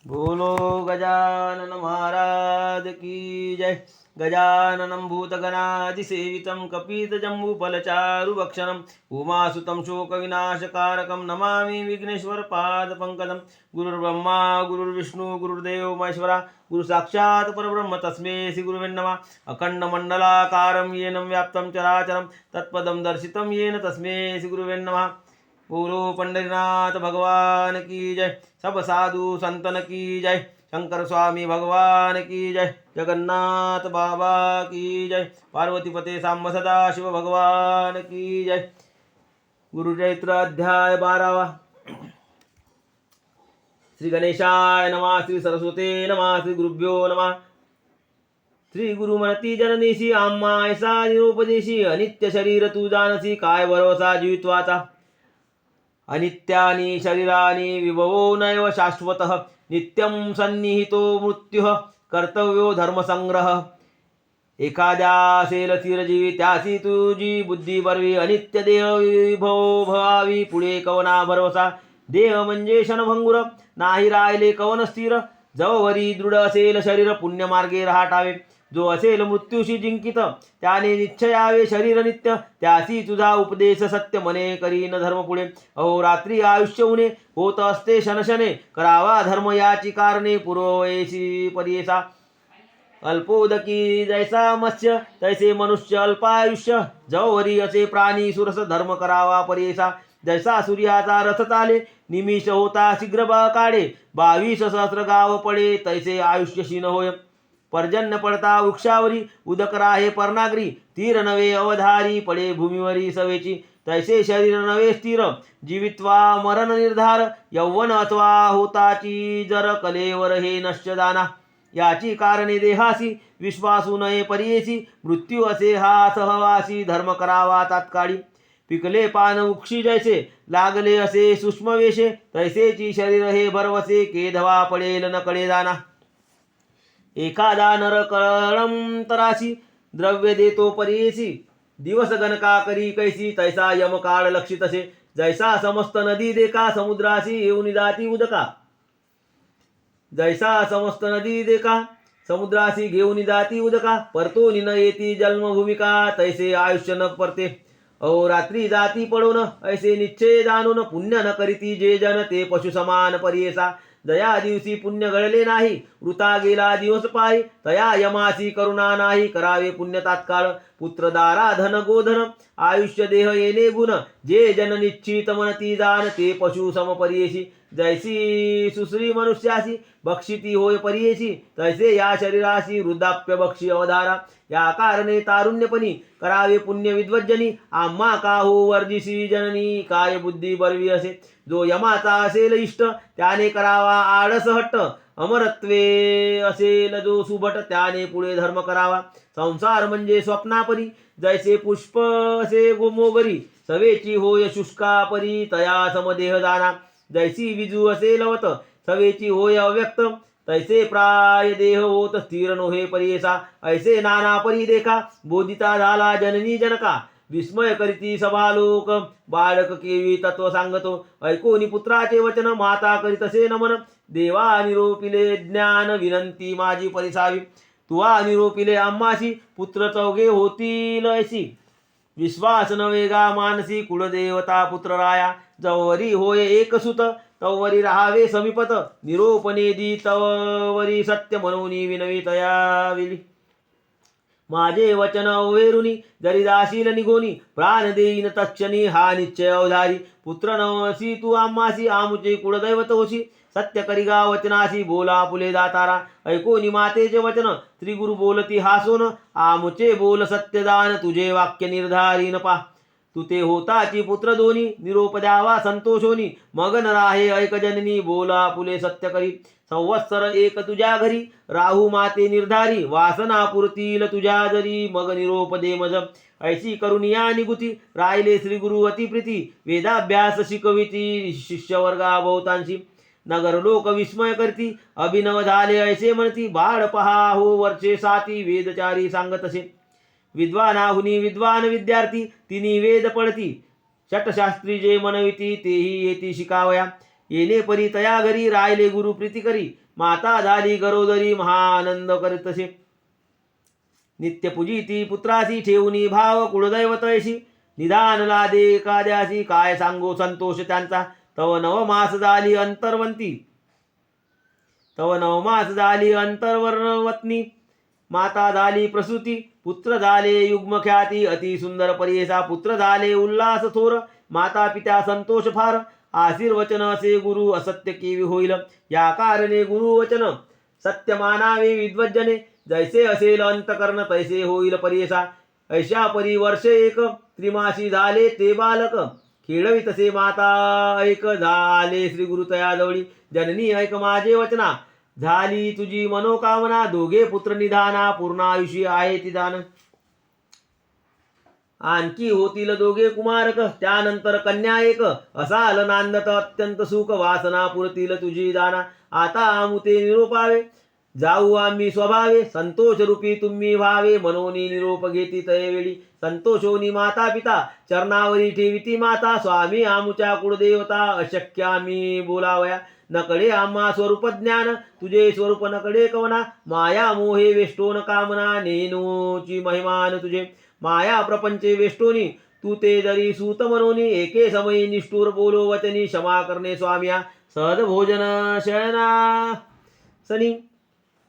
बोलो गजानन महाराज की जय। गजाननं भूतगणाधिसेवितं कपितजम्बूफलचारुभक्षणं उमासुतं शोकविनाशकारकं नमामि विघ्नेश्वरपादपङ्कजं। गुरुर्ब्रह्मा गुरुर्विष्णु गुरुर्देवो महेश्वरा गुरुसाक्षात् परब्रह्म तस्मै श्रीगुरुवे नमः। अखण्डमण्डलाकारं येन व्याप्तं चराचरं तत्पदं दर्शितं येन तस्मै श्रीगुरुवे नमः। बोलो पंडरीनाथ भगवान की जय। सब साधु संतन की जय। शंकर स्वामी भगवान की जय। जगन्नाथ बाबा की जय। पार्वतीपते सांब सदा शिव भगवान की जय। गुरुचरित्र अध्याय 12। श्री गणेशाय नमः। श्री सरस्वते नमः। श्री गुरुभ्यो नमः। श्री गुरुमनती जननीशी आम्हा ऐसा निरोपदेशी अनित्य शरीर तू जानसी काय भरोसा जीवित्वाचा अनित्यानि शरीरानि विभवो नैव शाश्वतः नित्यं सन्निहितो मृत्युः कर्तव्यो धर्मसंग्रह एखाद्या असेल चिरजीवी त्यासी तुझी बुद्धी बरवी अनित्य देह विभव भवावी पुढे कवना भरोसा देह म्हणजे क्षणभंगुर नाही राहिले कवन स्थिर जवरी दृढ असेल शरीर पुण्यमार्गे राहाटावे जो असेल मृत्यूशी जिंकित त्याने निश्चयावे शरीर नित्य त्यासी तुझा उपदेश सत्य मने करीन धर्म पुढे अहोरात्री आयुष्य उणे होत असते शनशने करावा धर्म याची कारणे पुरवयसी परियेसा अल्पोदकी जैसा मत्स्य तैसे मनुष्य अल्पायुष्य जवरी असे प्राणी सुरस धर्म करावा परियेसा जैसा सूर्याचा रथ चाले निमिष होता शीघ्र काढे 22 सहस्र गाव पडे तैसे आयुष्य क्षीण होय पर्जन्य पडता वृक्षावरी उदक राहे पर्णाग्री तीर नवे अवधारी पडे भूमीवरी सवेची तैसे शरीर नवे स्थिर जीवित्वा मरण निर्धार यौवन अथवा होताची जर कलेवर हे नश्य जाना याची कारणे देहासी विश्वासू नये परियेसी मृत्यू असे हा सहवासी धर्म करावा तात्काळी पिकले पान उक्षी जैसे लागले असे सूक्ष्म वेशे तैसेची शरीर हे भरवसे केधवा पडेल न कळे जाना एखादा नर कळम तराशी द्रव्य देतो परियेसी दिवस गणका करी कैसी तैसा यम काळ लक्षित असे जैसा समस्त नदी देखा समुद्राशी येऊन जाती उदका जैसा समस्त नदी देखा समुद्राशी घेऊन जाती उदका परतो न येती जन्मभूमिका तैसे आयुष्य न परते अहोरात्री जाती पडून ऐसे निश्चय जाणून पुण्य न करीती जे जन ते पशु समान परियेसा जया दिवसी पुण्य घडले नाही वृथा गेला दिवस पायी तया यमासी करुणा नाही करावे पुण्य तात्काळ पुत्रदारा धन गोधन आयुष्य देह येणे गुण जे जन निश्चित मनती जाण ते पशु समपरियेशी जैसी सुश्री मनुष्यासी बक्षिती होय परियेशी तैसे या शरीराशी वृद्धाप्य बक्षी अवधारा या कारणे तारुण्यपणी करावे पुण्य विद्वज्जनी आम्हा का हो वर्जिशी जननी काय बुद्धी बरवी असे जो यमाचा असेल इष्ट त्याने करावा आळस हट्ट अमरत्वे असेल जो सुभट त्याने पुढे धर्म करावा संसार म्हणजे स्वप्नापरी जैसे पुष्प असे गोमोगरी सवेची होय शुष्का परी तया समदेह जाना जैसी विजू असे लवत सवेची होय अव्यक्त तैसे प्राय देह होत स्थिर नोहे परियेसा ऐसे नाना परी देखा बोधिता झाला जननी जनका विस्मय करीती सभालोक बाळक केवी तत्व सांगतो ऐकोनी पुत्राचे वचन माता करीत असे नमन देवा निरोपिले ज्ञान विनंती माझी परिसावी तुवा निरोपिले आम्हाशी पुत्र चौघे होतील ऐसी विश्वास न वेगा मानसी कुलदेवता पुत्र राया जवरी होय एक सुत तवरी राहावे समीपत निरोपणे दी तवरी सत्य मनोनी विनवी तयाविली माझे वचन अवेरुनी जरी जाशील निघोनी प्राण देईन तक्षणी हा निश्चय अवधारी पुत्र नवसी तू आम्हासी आमुचे कुळदैवत होशी सत्य करिगा वचनासी बोला फुले दातारा ऐकोनी मातेचे वचन श्री गुरु बोलती हासोन आमुचे बोल सत्यदान तुझे वाक्य निर्धारी न पा तू ते होताची पुत्र दोनी निरोप द्यावा संतोषोनी मगन राहे ऐक जननी बोला फुले सत्य करी संवत्सर एक तुझ्या घरी राहू माते निर्धारी वासना पुरतील तुझ्या जरी मग निरोप दे मज ऐशी करुनिया निगुती राहिले श्री गुरु अति प्रीती वेदाभ्यास शिकविती शिष्यवर्गा बहुतांशी नगर लोक विस्मय करती अभिनव झाले ऐसे म्हणती बाळ पहा हो वर्षे साती वेदचारी सांगत असे विद्वानाहुनी विद्वान विद्यार्थी तिनी वेद पडती षटशास्त्री जे मनविती तेही येती शिकावया येणे परी तया घरी राहिले गुरु प्रीती करी माता झाली गरोदरी महाआनंद करीतसे. नित्य पूजिती पुत्रासी ठेवणी भाव कुळदैवतैशी. निदान लादे एखाद्यासी काय सांगो संतोष त्यांचा. तव नवमास झाली अंतर्वंती, तव नवमास झाली अंतर्वर्णवत्नी. माता झाली प्रसूती, पुत्र झाले युग्मख्याती. अति सुंदर परियेसा पुत्र झाले उल्हास थोर. माता पित्या संतोष फार, आशीर्वचन असे गुरु असत्य केवी होईल. या कारणे गुरुवचन सत्य मानावे विद्वज्जने. जैसे असेल अंतकरण तैसे होईल परियेसा. ऐशा परी वर्ष एक त्रिमासी झाले ते बालक. खेळवी तसे माता ऐक झाले श्री गुरु तया जवळी. जननी ऐक माझे वचना, झाली तुझी मनोकामना. दोघे पुत्र निधाना, पूर्ण आयुष्य आहे ती दान. आणखी होतील दोघे कुमारक, त्यानंतर कन्या एक. असाल नांदत अत्यंत सुख, वासना पुरतील तुझी दाना. आता आमुते निरोपावे, जाऊ आम्ही स्वभावे. संतोष रूपी तुम्ही व्हावे, मनोनी निरोप घेती तयवेळी. संतोषोनी माता पिता, चरणावरी ठेविती माता. स्वामी आमुच्या कुळदेवता, अशक्य आम्ही बोलावया. नकडे आम्हा स्वरूप ज्ञान, तुझे स्वरूप नकडे कवना. माया मोहे वेष्टोन कामना, नेनोची महिमान तुझे. माया प्रपंचे वेष्टोनी, तू ते जरी सूत मनोनी. एके समयी निष्ठुर बोलो वचनी, क्षमा करणे स्वामिया. सहज भोजन शयना सनी,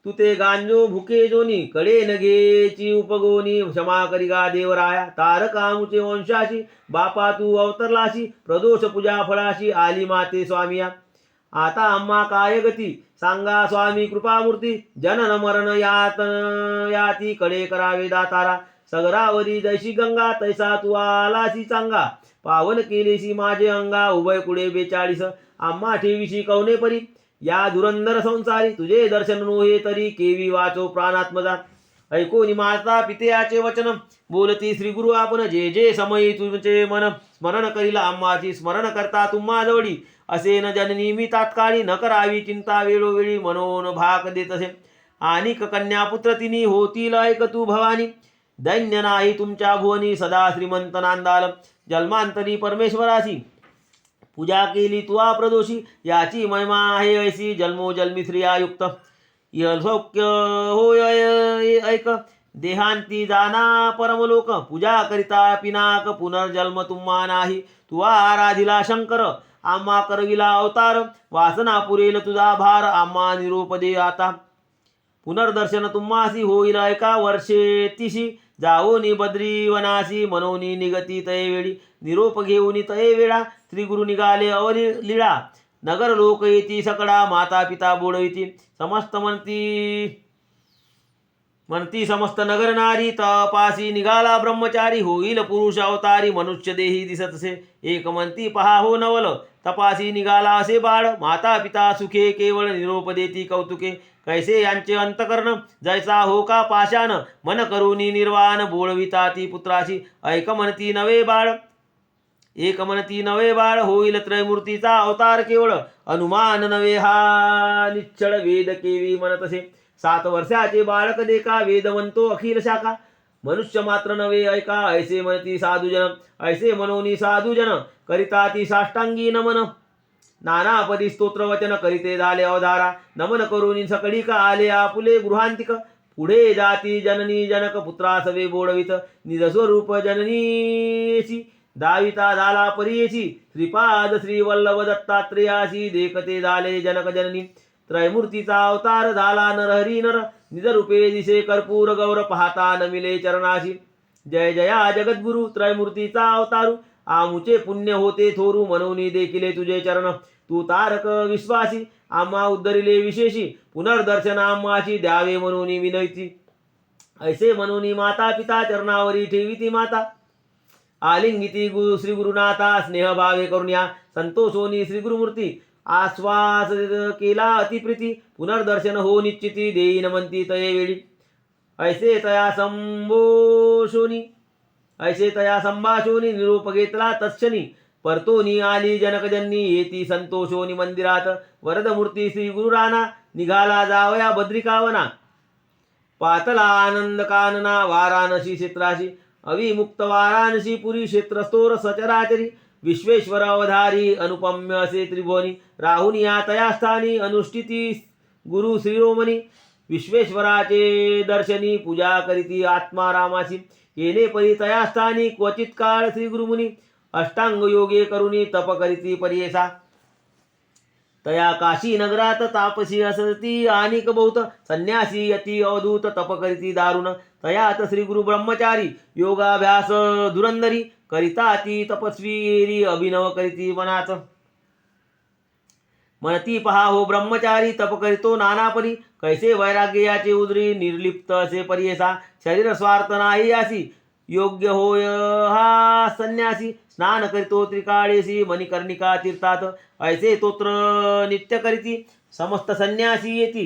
तू ते गांजो भुके जोनी. कडे नगेची उपगोनी, क्षमा करिगा देवराया. तारकामुचे वंशाशी, बापा तू अवतरलाशी. प्रदोष पूजा फळाशी, आली माते स्वामिया. आता आम्हा काय गती, सांगा स्वामी कृपामूर्ती. जनन मरण याती, कडे करावे दातारा. सगरावरी जैशी गंगा, तैसा तू आलासी चांगा. पावन केलेसी माझे अंगा, उभय कुडे 42. आम्हा ठेवीशी कवने परी, या धुरंधर संसारी. तुझे दर्शन नोहे तरी, केवी वाचो प्राणात्मजा. ऐकोनी माता पित्याचे वचन, बोलती श्री गुरु आपण. जे जे समयी तुमचे मन, स्मरण करील आम्हाची. स्मरण करता तुम्हा जवळी, असे न जननी मी तात्काळी. न करावी चिंता वेळोवेळी, मनोन भाक देत असे. आणिक कन्या पुत्र तिनी, होतील ऐक तू भवानी. दैन्य नाही तुमच्या भुवनी, सदा श्रीमंत नांदाल. जन्मांतरी परमेश्वरासी, पूजा केली तुआ प्रदोषी. याची महिमा आहे ऐसी, जन्मोजन्मी श्रियायुक्त. यशोक्य होय ऐक, देहांती जाना परमलोक. पूजा करिता पिनाक, पुनर्जन्म तुम्हा नाही. तुआ आराधिला शंकर, आम्हा करविला अवतार. वासना पुरेल तुझा भार, आम्हा निरोप दे आता. पुनर्दर्शन तुम्हासी होईल ऐका वर्षे तिशी. जाओनी बद्री वनासी, मनोनी निगती तयवेळी. निरोप घेऊन तये वेळा, श्री गुरु निघाले अवलीळा. नगर लोक येती सकडा, माता पिता बोलविती. समस्त म्हणती समस्त नगर नारी. तपासी निघाला ब्रह्मचारी, होईल पुरुष अवतारी. मनुष्य देही दिसतसे, एक म्हणती पहा हो नवल. तपासी निघाला असे बाळ, माता पिता सुखे केवळ. निरोप देती कौतुके, कैसे यांचे अंतकरण. जैसा हो का पाषाण, मन करुनी निर्वाण. बोलविता ती पुत्राशी, ऐक म्हणती नवे बाळ. एक म्हणती नवे बाळ, होईल त्रयमूर्तीचा अवतार केवळ. अनुमान नवे हा निश्चळ, वेद केवी म्हणतसे. 7 वर्षाचे बाळक देखा, वेद म्हणतो अखिल शाखा. मनुष्य मात्र नवे ऐका, ऐसे म्हणती साधुजन. ऐसे मनोनी साधुजन, करिता ती साष्टांगी नमन. नानापदी स्तोत्र वचन, करीते झाले अवधारा. नमन करून सकळी का आले आपुले गृहांतिक. पुढे जाती जननी जनक, पुत्रासवे बोडवित. निजस्वरूप जननीशी, दाविता झाला परियेशी. श्रीपाद श्री वल्लभ दत्तात्रेयाशी, देखते झाले जनक जननी. त्रयमूर्तीचा अवतार झाला नरहरी नर. निजरूपे दिसे कर्पूर गौर, पाहता नमिले चरणाशी. जय जया जगद्गुरु, त्रयमूर्तीचा अवतारू. आमुचे पुण्य होते थोरू, मनोनी देखिले तुझे चरण. तू तारक विश्वासी, आम्हा उद्धरिले विशेषी. पुनर्दर्शन आम्हाशी, द्यावे मनोनी विनयती. ऐसे मनोनी माता पिता, चरणावरी ठेविती माता. आलिंगिती श्री गुरुनाथा, स्नेहभावे करुण्या. संतोषोनी श्री गुरुमूर्ती, आश्वास केला अतिप्रीती. पुनर्दर्शन हो निश्चिती, देईन म्हणती तये वेळी. ऐसे तया संभाषोनी, निरोप घेतला तत्क्षणी. परतोनी आली जनकजननी, येती संतोषोनी मंदिरात. वरदमूर्ती श्री गुरुराना, निघाला जावया बद्रिकावना. पातला आनंद कानना, वाराणसी क्षेत्राशी. अविमुक्त वाराणसी पुरी, क्षेत्रस्थोर सचराचरी. विश्वेश्वर अवधारी, अनुपम्य असे त्रिभुवनी. राहुनिया तया स्थानी, अनुष्ठिती गुरु श्रीरोमणी विश्वेश्वराचे दर्शनी पूजा करीती आत्मारामासी येणे परी तया स्थानी क्वचित काळ श्री गुरुमुनी अष्टांग योगे करुणी तप करीती परियेसा तया काशी नगरात तापसी असती अनिक बहुत संन्यासी अति अवधूत तप करीती दारुण तयात श्री गुरु ब्रह्मचारी योगाभ्यास धुरंधरी करिता ती तपस्वी अभिनव करीती मनात म्हणती पहा हो ब्रह्मचारी तप करीतो नानापरी कैसे वैराग्य याचे उदरी निर्लिप्त असे परियेसा शरीर स्वार्थ नाही यासी योग्य होय हा संन्यासी स्नान करीतो त्रिकाळेसी मणिकर्णिका तीर्थात ऐसे तोत्र नित्य करीती समस्त संन्यासी येती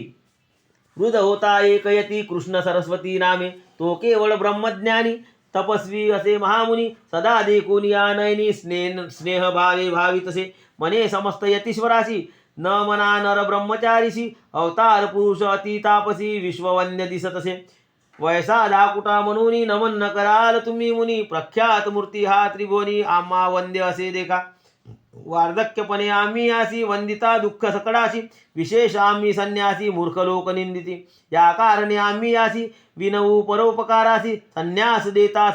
हृद होता एक यती कृष्ण सरस्वती नामे तो केवळ ब्रह्मज्ञानी तपस्वी असे महामुनी सदा देखून या नयनी स्नेह भावे भावितसे मने समस्त यतीश्वराशी न मना नर ब्रह्मचारीशी अवतार पुरुष अति तापसी विश्ववन्य दिसतसे वैसा दाकुटा म्हणून नमन न कराल तुम्ही मुनी प्रख्यात मूर्ती हा त्रिभुवनी आम्हा वंद्य असे देखा वार्धक्यपणे आम्ही यासी वंदिता दुःख सकडाशी विशेष आम्ही संन्यासी मूर्ख लोक निंदिती या कारणे आम्ही यासी विनवू परोपकारासी संन्यास देता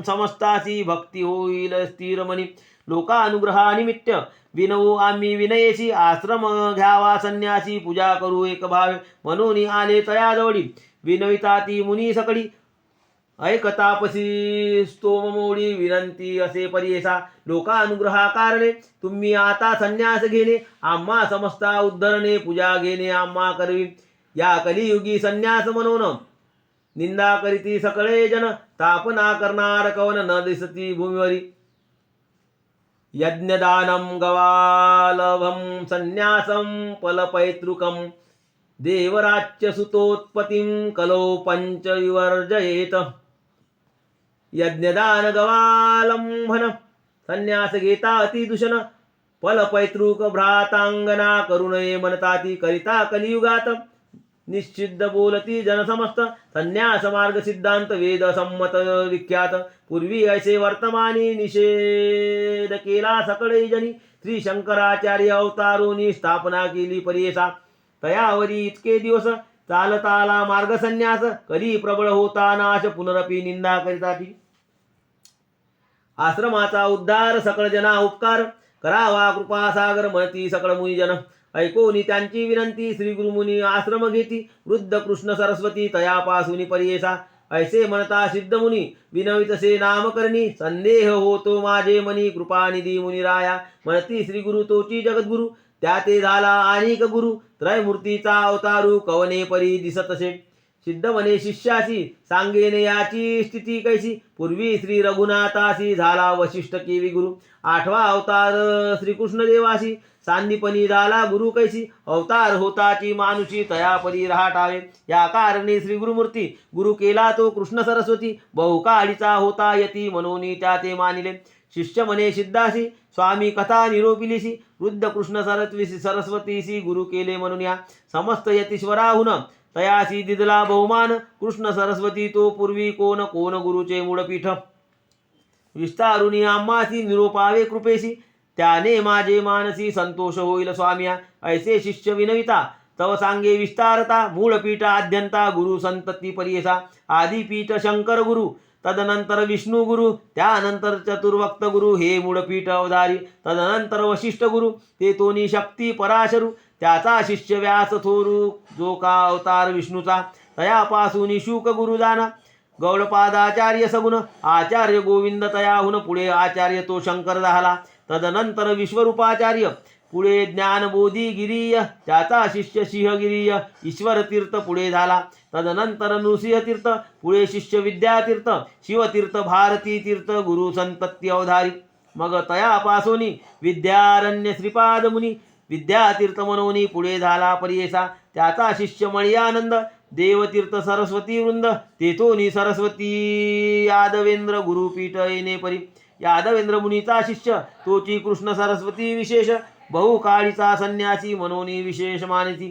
समस्तासी भक्ती होईल स्थिरमणी लोकानुग्रहानिमित्त विनवू आम्ही विनयेशी आश्रम घ्यावा संन्यासी पूजा करू एक भावे म्हणून आले तयाजवळी विनविता ती मुनी सकळी ऐकतापसी स्तोम मोडी विनंती असे परियेसा लोकानुग्रहा कारणे तुम्ही आता संन्यास घेणे आम्हा समस्ता उद्धरणे पूजा घेणे आम्हा करवी या कलियुगी संन्यास म्हणून निंदा करीती सकळे जन तापना करणार कवन न दिसती भूमीवरी यज्ञदानं गवालभं संन्यासं फलपैतृकं देवराच्यसुतोत्पत्तिं कलो पंचविवर्जयेत यज्ञदान गवालंभन संन्यास घेता अतिदूषण फलपैतृक भ्रातांगना करुणये मनताती करिता कलियुगात निश्चिद्ध बोलती जनसमस्त संन्यास मार्ग सिद्धांत वेद संमत विख्यात पूर्वी ऐसे वर्तमानी निषेध केला सकळे जनी श्री शंकराचार्य अवतारोनी स्थापना केली परियेसा तयावरी इतके दिवस चालताला मार्ग संन्यास कधी प्रबळ होता नाश पुनरपी निंदा करिताती आश्रमाचा उद्धार सकळ जना उपकार करावा कृपा सागर म्हणती सकळ मुनिजन ऐकोनी त्यांची विनंती श्री गुरुमुनी आश्रम घेती वृद्ध कृष्ण सरस्वती तयापासूनी परियेसा ऐसे म्हणता सिद्ध मुनी विनवितसे नामकरणी संदेह होतो माझे मनी कृपानिधी मुनिराया म्हणती श्री गुरु तोची जगद्गुरु त्या ते झाला अनेक गुरु त्रयमूर्तीचा अवतारू कवने परी दिसतसे सिद्ध म्हणे शिष्यासी सांगेने याची स्थिती कैसी पूर्वी श्री रघुनाथासी झाला वशिष्ठ केवी गुरु आठवा अवतार श्रीकृष्ण देवासी सांदीपणी झाला गुरु कैसी अवतार होताची मानुषी तयापरी रहाटावे या कारणे श्री गुरुमूर्ती गुरु केला तो कृष्ण सरस्वती बहुकाळीचा होता यती म्हणून त्या ते मानिले शिष्य म्हणे सिद्धासी स्वामी कथा निरोपिलीसी वृद्ध कृष्ण सरस्वतीसी गुरु केले म्हणून या समस्त यतीश्वराहुन तयासी दिदला बहुमान कृष्ण सरस्वती तो पूर्वी कोण कोण गुरुचे मूळपीठ विस्तारुनी आम्हासी निरोपावे कृपेशी त्याने माझे मानसी संतोष होईल स्वामिया ऐसे शिष्य विनविता तव सांगे विस्तारता मूळपीठ आद्यंता गुरु संतती परियेसा आदिपीठ शंकर गुरु तदनंतर विष्णू गुरु त्यानंतर चतुर्वक्त गुरु हे मूळपीठ अवधारी तदनंतर वशिष्ठ गुरु ते तोनी शक्ती पराशरू त्याचा शिष्य व्यास थोरू जो का अवतार विष्णूचा तयापासून शुक गुरु जाना गौडपादाचार्य सगुण आचार्य गोविंद तयाहुन पुढे आचार्य तो शंकर झाला तदनंतर विश्वरूपाचार्य पुढे ज्ञानबोधी गिरीय त्याचा शिष्य सिंहगिरीय ईश्वर तीर्थ पुढे झाला तदनंतर नृसिंह तीर्थ पुढे शिष्य विद्यातीर्थ शिवतीर्थ भारती तीर्थ गुरु संतती अवधारी मग तयापासोनी विद्यारण्य श्रीपाद मुनी विद्यातीर्थ मनोनी पुढे झाला परियेसा त्याचा शिष्य मणियानंद देवतीर्थ सरस्वती वृंद तेथोनी सरस्वती यादवेंद्र गुरुपीठ येणे परी यादवेंद्र मुनीचा शिष्य तोची कृष्ण सरस्वती विशेष बहुकाळीचा संन्यासी मनोनी विशेष मानिती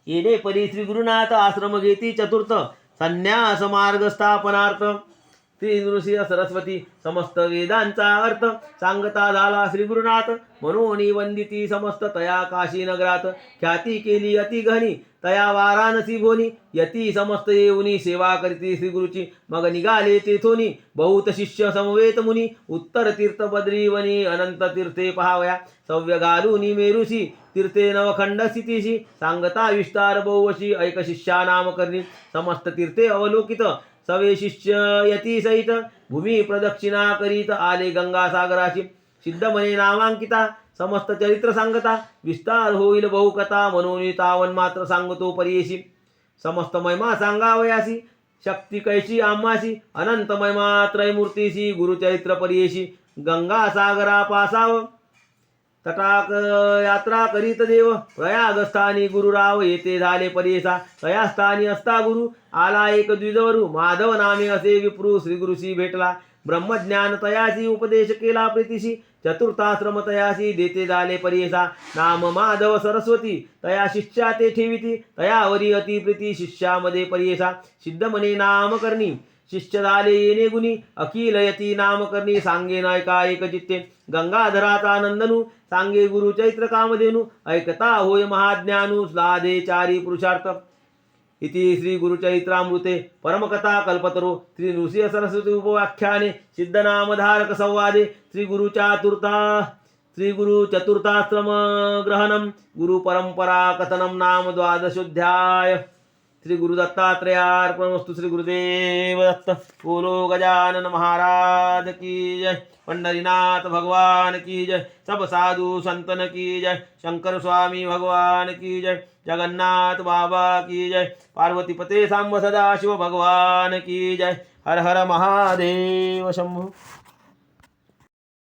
येणे परी श्री गुरुनाथ आश्रम घेती चतुर्थ संन्यास मार्ग स्थापनार्थ श्री नृसिंह सरस्वती समस्त वेदांचा अर्थ सांगता झाला श्री गुरुनाथ म्हणून वंदिती समस्त तया काशी नगरात ख्याती केली अति गहनी तया वाराणसी भोनी यती समस्त येऊनी सेवा करीती श्री गुरुची मग निघाले तेथोनी बहुत शिष्य समवेत मुनी उत्तर तीर्थ बद्रीवनी अनंत तीर्थे पहावया सव्य घालूनी मेरुसी तीर्थे नवखंड स्थितीशी सांगता विस्तार बहुवशी ऐक शिष्या नाम करणी समस्त तीर्थे अवलोकित सवे शिष्य यती सहित भूमी प्रदक्षिणा करीत आले गंगा सागराची सिद्ध म्हणे नामांकिता समस्त चरित्र सांगता विस्तार होईल बहुकथा म्हणून तावन मात्र सांगतो परियेशी समस्त महिमा सांगावयासी शक्ती कैशी आम्हासी अनंत महिमा त्रयमूर्तीशी गुरुचरित्र परियेशी गंगा सागरा पासाव तटाक यात्रा करीत देव प्रयागस्थानी गुरुराव येथे झाले परियेसा तया स्थानी असता गुरु आला एक द्विजवरू माधव नामे असे विप्रू श्री गुरुशी भेटला ब्रह्मज्ञान तयासी उपदेश केला प्रीतीशी चतुर्थाश्रम तयासी देते झाले परियेसा नाम माधव सरस्वती तया शिष्या ते ठेविती तयावरी अति प्रीती शिष्यामध्ये परियेसा सिद्ध म्हणे नाम करणी शिष्य झाले येणे गुणी अखिल यती नाम करणी सांगे नायका एक चित्ते गंगाधराचा नंदनू सांगे गुरु चैत्र कामधेनू ऐकता होय महाज्ञानू लादे चारी पुरुषार्थ इति श्री गुरुचरित्रामृते परमकथा कल्पतरो श्री नृसिंह सरस्वती उपव्याख्याने सिद्धनामधारक संवादे श्री गुरु चतुर्थाश्रम ग्रहणम गुरु परंपरा कथनम नाम द्वादशोध्याय श्री गुरु दत्तात्रेयार्पणमस्तु श्री गुरुदेव दत्त बोलो गजानन महाराज की जय पंडरीनाथ भगवान की जय सब साधु संतन की जय शंकर स्वामी भगवान की जय जगन्नाथ बाबा की जय पार्वती पते सांब सदाशिव भगवान की जय हर हर महादेव शंभु।